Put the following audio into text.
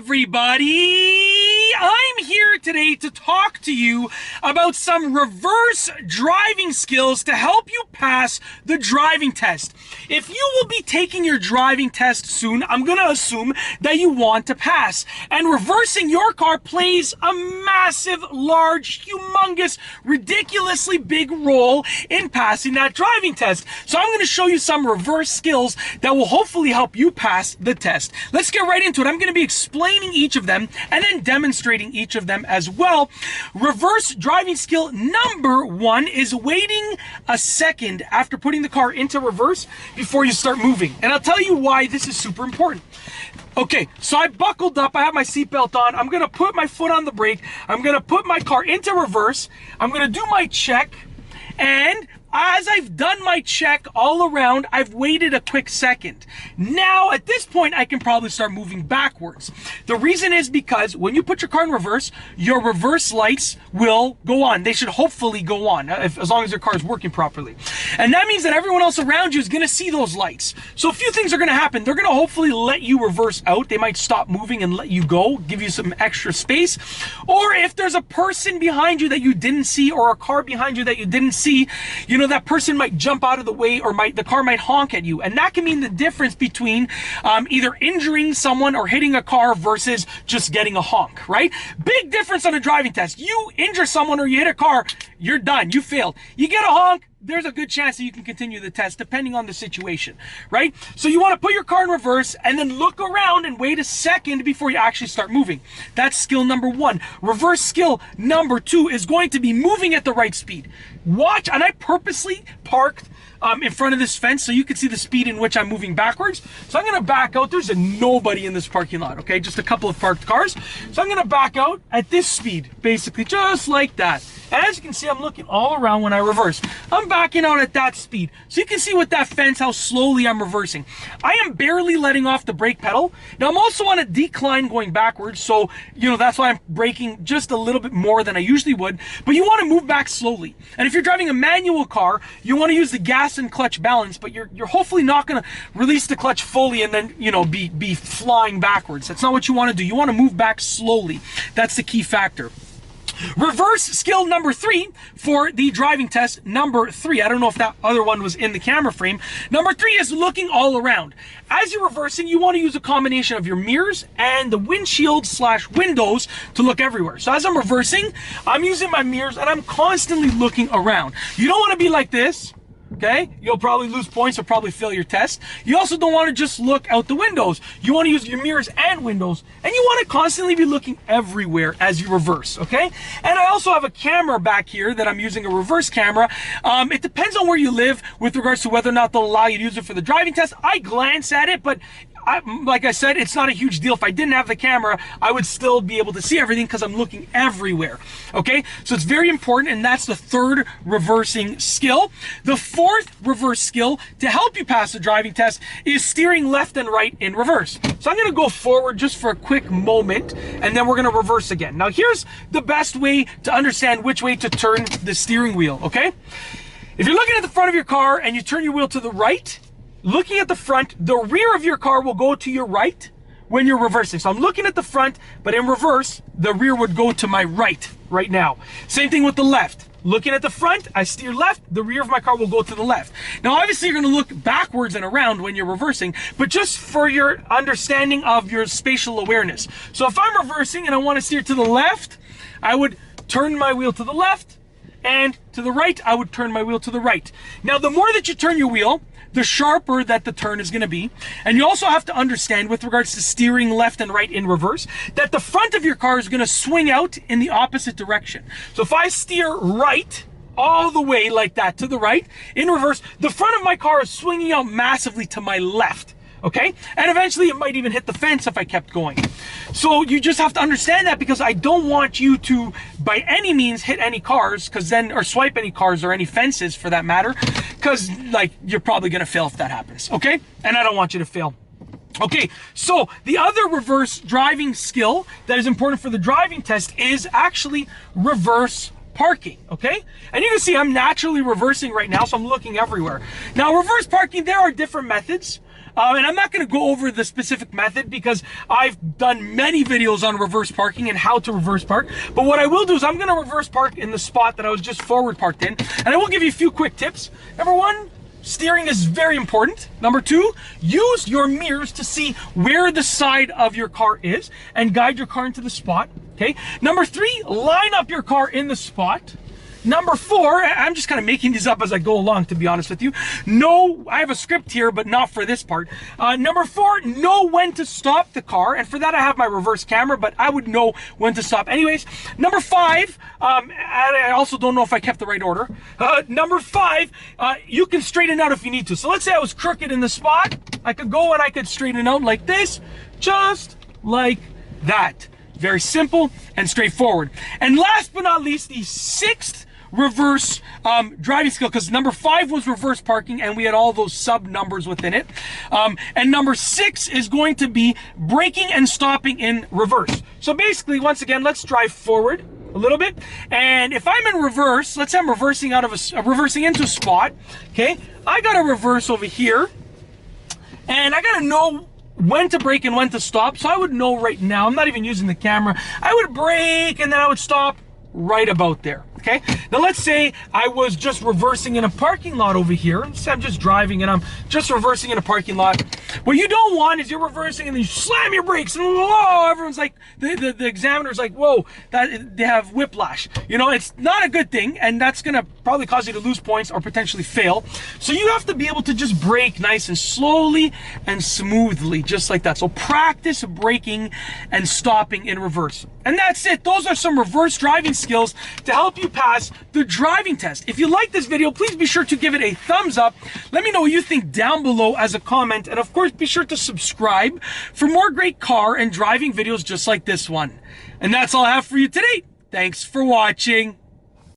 everybody! I'm here today to talk to you about some reverse driving skills to help you pass the driving test. If you will be taking your driving test soon, I'm going to assume that you want to pass. And reversing your car plays a massive, large, humongous, ridiculously big role in passing that driving test. So I'm going to show you some reverse skills that will hopefully help you pass the test. Let's get right into it. I'm going to be explaining each of them and then demonstrating each of them as well. Reverse driving skill number 1 is waiting a second after putting the car into reverse before you start moving. And I'll tell you why this is super important. Okay, so I buckled up, I have my seatbelt on, I'm going to put my foot on the brake, I'm going to put my car into reverse, I'm going to do my check, and as I've done my check all around, I've waited a quick second. Now, at this point, I can probably start moving backwards. The reason is because when you put your car in reverse, your reverse lights will go on. They should hopefully go on, as long as your car is working properly. And that means that everyone else around you is going to see those lights. So a few things are going to happen. They're going to hopefully let you reverse out. They might stop moving and let you go, give you some extra space. Or if there's a person behind you that you didn't see, or a car behind you that you didn't see, you know, that person might jump out of the way, or the car might honk at you. And that can mean the difference between either injuring someone or hitting a car versus just getting a honk, right? Big difference on a driving test. You injure someone or you hit a car, you're done. You failed. You get a honk, there's a good chance that you can continue the test depending on the situation, right? So you want to put your car in reverse and then look around and wait a second before you actually start moving. That's skill number 1. Reverse skill number 2 is going to be moving at the right speed. Watch, and I purposely parked in front of this fence so you can see the speed in which I'm moving backwards. So I'm going to back out. There's nobody in this parking lot, okay? Just a couple of parked cars. So I'm going to back out at this speed, basically, just like that. And as you can see, I'm looking all around when I reverse. I'm backing out at that speed. So you can see with that fence how slowly I'm reversing. I am barely letting off the brake pedal. Now I'm also on a decline going backwards. So, you know, that's why I'm braking just a little bit more than I usually would. But you want to move back slowly. And if you're driving a manual car, you want to use the gas and clutch balance, but you're hopefully not going to release the clutch fully and then, you know, be flying backwards. That's not what you want to do. You want to move back slowly. That's the key factor. Reverse skill number 3 for the driving test number 3. I don't know if that other one was in the camera frame. Number 3 is looking all around. As you're reversing, you want to use a combination of your mirrors and the windshield / windows to look everywhere. So as I'm reversing, I'm using my mirrors and I'm constantly looking around. You don't want to be like this. Okay, you'll probably lose points or probably fail your test. You also don't want to just look out the windows. You want to use your mirrors and windows, and you want to constantly be looking everywhere as you reverse, okay? And I also have a camera back here that I'm using, a reverse camera. It depends on where you live with regards to whether or not they'll allow you to use it for the driving test. I glance at it, but like I said, it's not a huge deal. If I didn't have the camera, I would still be able to see everything because I'm looking everywhere. Okay, so it's very important, and that's the 3rd reversing skill. The 4th reverse skill to help you pass the driving test is steering left and right in reverse. So I'm going to go forward just for a quick moment, and then we're going to reverse again. Now here's the best way to understand which way to turn the steering wheel, okay? If you're looking at the front of your car and you turn your wheel to the right, looking at the front, the rear of your car will go to your right when you're reversing. So I'm looking at the front, but in reverse, the rear would go to my right now. Same thing with the left. Looking at the front, I steer left, the rear of my car will go to the left. Now, obviously, you're going to look backwards and around when you're reversing, but just for your understanding of your spatial awareness. So if I'm reversing and I want to steer to the left, I would turn my wheel to the left, and to the right, I would turn my wheel to the right. Now, the more that you turn your wheel, the sharper that the turn is going to be. And you also have to understand, with regards to steering left and right in reverse, that the front of your car is going to swing out in the opposite direction. So if I steer right all the way like that to the right in reverse, the front of my car is swinging out massively to my left. Okay, and eventually it might even hit the fence if I kept going. So you just have to understand that, because I don't want you to by any means hit any cars, or swipe any cars or any fences for that matter, because like you're probably gonna fail if that happens. Okay, and I don't want you to fail. Okay, so the other reverse driving skill that is important for the driving test is actually reverse parking, okay? And you can see I'm naturally reversing right now, so I'm looking everywhere. Now, reverse parking, there are different methods. And I'm not going to go over the specific method because I've done many videos on reverse parking and how to reverse park. But what I will do is I'm going to reverse park in the spot that I was just forward parked in. And I will give you a few quick tips. Number one, steering is very important. Number two, use your mirrors to see where the side of your car is and guide your car into the spot. Okay. Number three, line up your car in the spot. Number four, I'm just kind of making these up as I go along, to be honest with you. No, I have a script here, but not for this part. Number four, know when to stop the car. And for that, I have my reverse camera, but I would know when to stop anyways. Number five, I also don't know if I kept the right order. Number five, you can straighten out if you need to. So let's say I was crooked in the spot. I could go and I could straighten out like this, just like that. Very simple and straightforward. And last but not least, the sixth reverse driving skill, because number five was reverse parking and we had all those sub numbers within it. And number six is going to be braking and stopping in reverse. So basically, once again, let's drive forward a little bit. And if I'm in reverse, let's say I'm reversing out of reversing into a spot. Okay, I got to reverse over here, and I got to know when to brake and when to stop. So I would know right now, I'm not even using the camera, I would brake and then I would stop right about there. Okay, now let's say I was just reversing in a parking lot over here. So I'm just driving and I'm just reversing in a parking lot. What you don't want is you're reversing and then you slam your brakes and whoa, everyone's like, the examiner's like, whoa, that they have whiplash. You know, it's not a good thing, and that's gonna probably cause you to lose points or potentially fail. So you have to be able to just brake nice and slowly and smoothly, just like that. So practice braking and stopping in reverse. And that's it. Those are some reverse driving skills to help you pass the driving test. If you like this video, please be sure to give it a thumbs up. Let me know what you think down below as a comment. And of course, be sure to subscribe for more great car and driving videos just like this one. And that's all I have for you today. Thanks for watching.